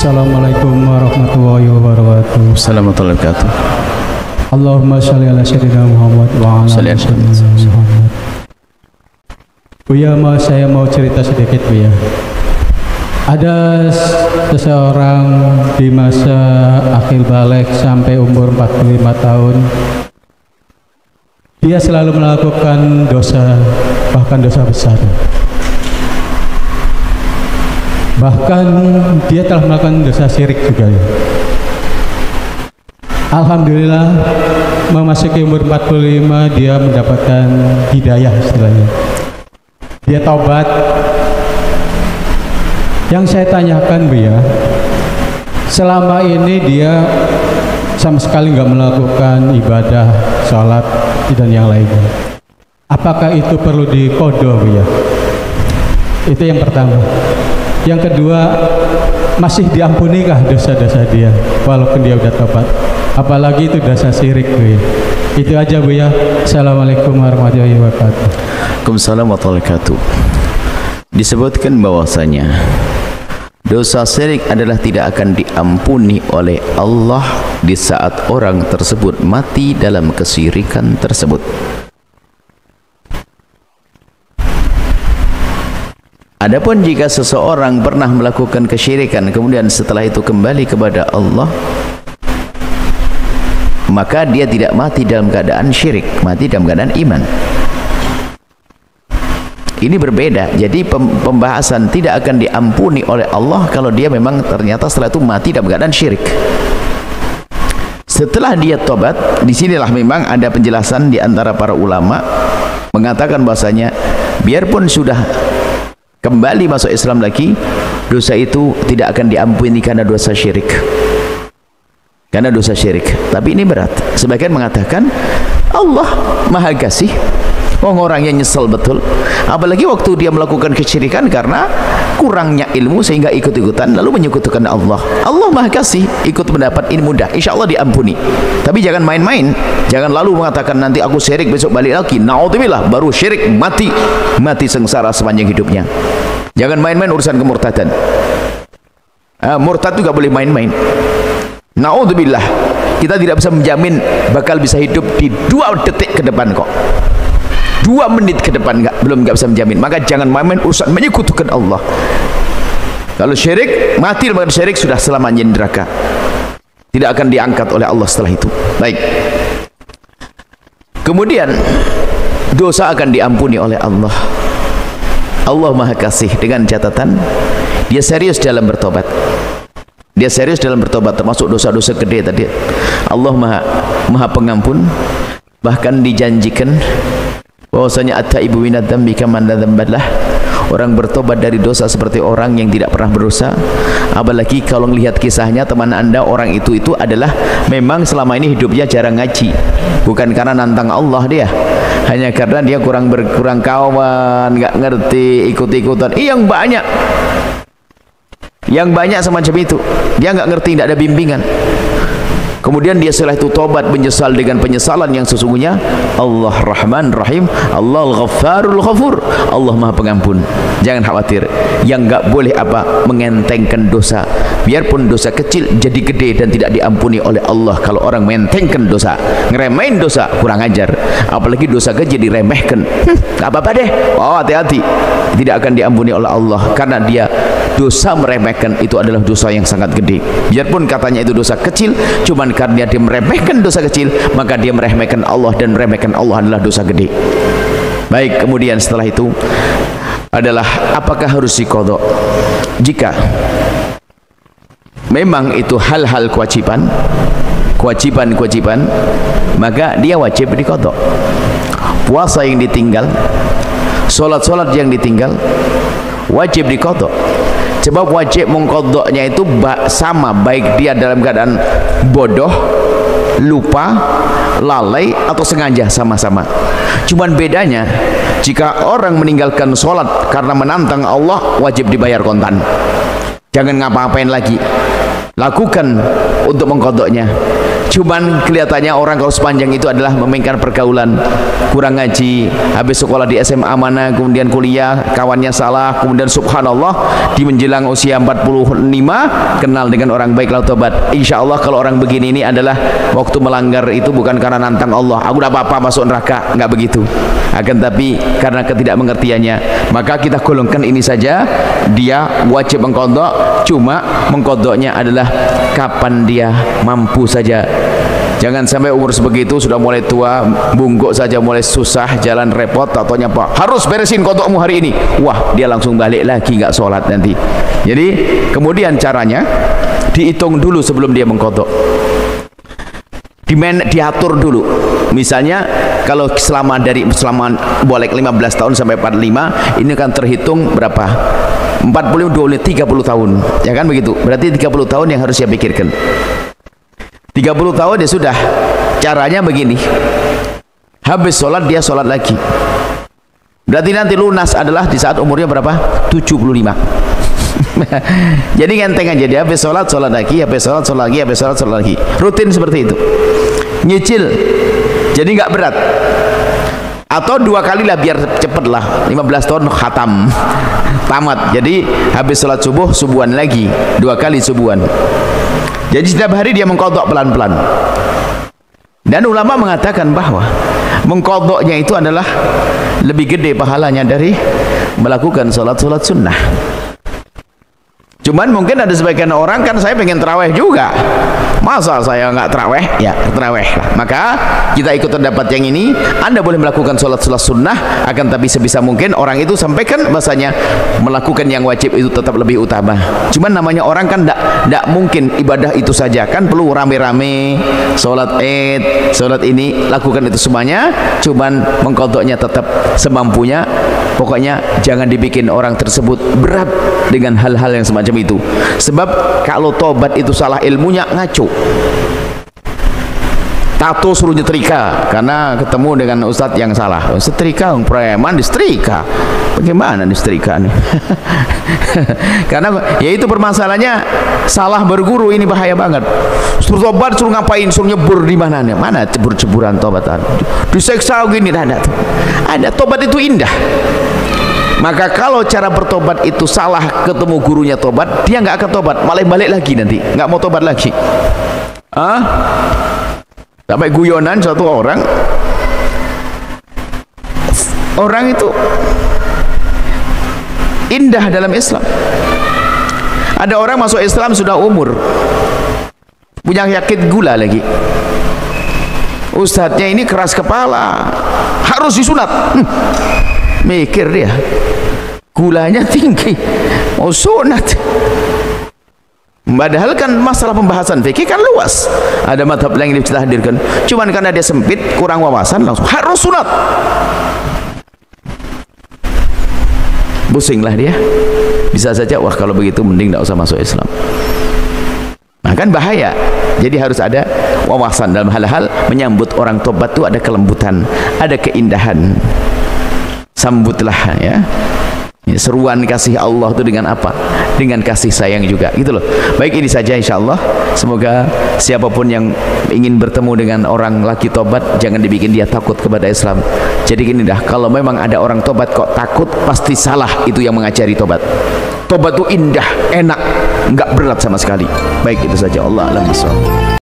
Assalamualaikum warahmatullahi wabarakatuh. Assalamualaikum warahmatullahi wabarakatuh. Allahumma sholli ala sayyidina Muhammad wa ala ali sayyidina Muhammad. Buya, saya mau cerita sedikit, Buya. Ada seseorang di masa akhir balik sampai umur 45 tahun. Dia selalu melakukan dosa, bahkan dosa besar. Bahkan dia telah melakukan dosa syirik juga. Alhamdulillah, memasuki umur 45 dia mendapatkan hidayah istilahnya. Dia taubat. Yang saya tanyakan, Bu ya, selama ini dia sama sekali nggak melakukan ibadah, sholat dan yang lainnya. Apakah itu perlu dipodo, Bu ya? Itu yang pertama. Yang kedua, masih diampunikah dosa-dosa dia walaupun dia udah tobat? Apalagi itu dosa syirik, Bu ya. Itu aja, Bu ya. Assalamualaikum warahmatullahi wabarakatuh. Waalaikumsalam warahmatullahi wabarakatuh. Disebutkan bahwasanya dosa syirik adalah tidak akan diampuni oleh Allah di saat orang tersebut mati dalam kesyirikan tersebut. Adapun jika seseorang pernah melakukan kesyirikan kemudian setelah itu kembali kepada Allah, maka dia tidak mati dalam keadaan syirik, mati dalam keadaan iman. Ini berbeda. Jadi pembahasan tidak akan diampuni oleh Allah kalau dia memang ternyata setelah itu mati dalam keadaan syirik. Setelah dia tobat, disinilah memang ada penjelasan di antara para ulama mengatakan bahasanya biarpun sudah kembali masuk Islam lagi, dosa itu tidak akan diampuni karena dosa syirik. Karena dosa syirik. Tapi ini berat. Sebagian mengatakan Allah Maha Kasih. Orang yang nyesel betul, apalagi waktu dia melakukan kesyirikan karena kurangnya ilmu sehingga ikut-ikutan lalu menyekutukan Allah. Allah Maha Kasih, ikut mendapat ini mudah, insya Allah diampuni. Tapi jangan main-main, jangan lalu mengatakan nanti aku syirik besok balik lagi, naudzubillah, baru syirik mati sengsara sepanjang hidupnya. Jangan main-main urusan kemurtadan. Murtad juga boleh main-main. Naudzubillah, kita tidak bisa menjamin bakal bisa hidup di 2 detik ke depan kok. 2 menit ke depan belum bisa menjamin. Maka jangan main-main urusan menyekutukan Allah. Kalau syirik, mati dalam syirik sudah selamanya di neraka. Tidak akan diangkat oleh Allah setelah itu. Baik. Kemudian dosa akan diampuni oleh Allah. Allah Maha Kasih dengan catatan dia serius dalam bertobat. Dia serius dalam bertobat, termasuk dosa-dosa gede tadi. Allah Maha Pengampun. Bahkan dijanjikan bahwasanya at-taibu minadz dzambi kaman la dzambalah. Orang bertobat dari dosa seperti orang yang tidak pernah berdosa. Apalagi kalau melihat kisahnya teman Anda, orang itu adalah memang selama ini hidupnya jarang ngaji. Bukan karena nantang Allah dia, hanya karena dia kurang kawan, nggak ngerti, ikut-ikutan. Yang banyak semacam itu. Dia nggak ngerti, tidak ada bimbingan. Kemudian dia setelah itu tobat, menyesal dengan penyesalan yang sesungguhnya. Allah Rahman Rahim, Allah Al-Ghaffarul Ghafur, Allah Maha Pengampun. Jangan khawatir. Yang enggak boleh mengentengkan dosa. Biarpun dosa kecil jadi gede dan tidak diampuni oleh Allah. Kalau orang mengentengkan dosa, ngeremain dosa, kurang ajar. Apalagi dosa kecil diremehkan. Enggak apa-apa deh. Oh, hati-hati. Tidak akan diampuni oleh Allah karena dia dosa meremehkan itu adalah dosa yang sangat gede. Biarpun katanya itu dosa kecil, cuman karena dia meremehkan dosa kecil, maka dia meremehkan Allah, dan meremehkan Allah adalah dosa gede. Baik, kemudian setelah itu adalah apakah harus diqadha? Jika memang itu hal-hal kewajiban, maka dia wajib diqadha. Puasa yang ditinggal, sholat yang ditinggal, wajib diqadha. Sebab wajib mengqadhanya itu sama, baik dia dalam keadaan bodoh, lupa, lalai atau sengaja, sama-sama. Cuman bedanya jika orang meninggalkan sholat karena menantang Allah, wajib dibayar kontan. Jangan ngapa-ngapain lagi, lakukan untuk mengqadhanya. Cuman kelihatannya orang kalau sepanjang itu adalah memainkan pergaulan, kurang ngaji, habis sekolah di SMA mana, kemudian kuliah, kawannya salah, kemudian subhanallah di menjelang usia 45 kenal dengan orang baik lalu tobat. Insya Allah kalau orang begini ini adalah waktu melanggar itu bukan karena nantang Allah, aku udah apa-apa masuk neraka, nggak begitu, akan tapi karena ketidakmengertiannya. Maka kita golongkan ini saja, dia wajib mengkodok, cuma mengkodoknya adalah kapan dia mampu saja. Jangan sampai umur sebegitu sudah mulai tua, bungkuk saja mulai susah, jalan repot, tatonya apa? Harus beresin kodokmu hari ini. Wah, dia langsung balik lagi nggak sholat nanti. Jadi kemudian caranya dihitung dulu sebelum dia mengkodok. Diatur dulu. Misalnya kalau selama boleh 15 tahun sampai 45, ini kan terhitung berapa? 40, 20, 30 tahun. Ya kan begitu. Berarti 30 tahun yang harus dia pikirkan. 30 tahun ya sudah. Caranya begini. Habis sholat dia sholat lagi. Berarti nanti lunas adalah di saat umurnya berapa? 75. Jadi ngenteng aja, dia habis sholat lagi, habis sholat lagi, habis sholat lagi. Rutin seperti itu. Nyicil. Jadi nggak berat. Atau 2 kali lah biar cepet lah. 15 tahun khatam. Tamat. Jadi habis sholat subuhan lagi. 2 kali subuhan. Jadi setiap hari dia mengkodok pelan-pelan. Dan ulama mengatakan bahwa mengkodoknya itu adalah lebih gede pahalanya dari melakukan sholat sunnah. Cuman mungkin ada sebagian orang kan, saya pengen terawih juga, masa saya nggak terawih? Ya terawih lah. Maka kita ikut pendapat yang ini. Anda boleh melakukan sholat sunnah, akan tapi sebisa mungkin orang itu sampaikan bahasanya melakukan yang wajib itu tetap lebih utama. Cuman namanya orang kan tidak mungkin ibadah itu saja, kan perlu rame-rame, sholat id, sholat ini, lakukan itu semuanya. Cuman mengkodoknya tetap semampunya. Pokoknya jangan dibikin orang tersebut berat dengan hal-hal yang semacam itu. Sebab kalau tobat itu salah ilmunya, ngaco. Tato suruh nyetrika karena ketemu dengan ustadz yang salah. Setrika, preman disetrika. Bagaimana disetrika nih? Karena ya itu permasalahannya, salah berguru ini bahaya banget. Suruh tobat, suruh ngapain? Suruh nyebur di mana nih? Mana cebur-ceburan tobatan? Diseksa gini, ada tobat itu indah. Maka kalau cara bertobat itu salah, ketemu gurunya tobat, dia nggak akan tobat, malah balik lagi nanti, nggak mau tobat lagi. Sampai guyonan suatu orang itu indah dalam Islam. Ada orang masuk Islam sudah umur, punya penyakit gula lagi. Ustadznya ini keras kepala, harus disunat. Mikir dia, gulanya tinggi, mau sunat. Padahal kan masalah pembahasan fikih kan luas, ada madhab lain yang kita hadirkan. Cuman karena dia sempit, kurang wawasan, langsung harus sunat. Pusinglah dia. Bisa saja, wah kalau begitu mending tidak usah masuk Islam. Nah kan bahaya. Jadi harus ada wawasan dalam hal-hal menyambut orang tobat itu, ada kelembutan, ada keindahan. Sambutlah ya. Seruan kasih Allah itu dengan apa? Dengan kasih sayang juga, gitu loh. Baik, ini saja insyaallah. Semoga siapapun yang ingin bertemu dengan orang lagi tobat, jangan dibikin dia takut kepada Islam. Jadi gini dah, kalau memang ada orang tobat kok takut, pasti salah itu yang mengajari tobat. Tobat itu indah, enak, nggak berat sama sekali. Baik, itu saja. Allah a'lam bishawab.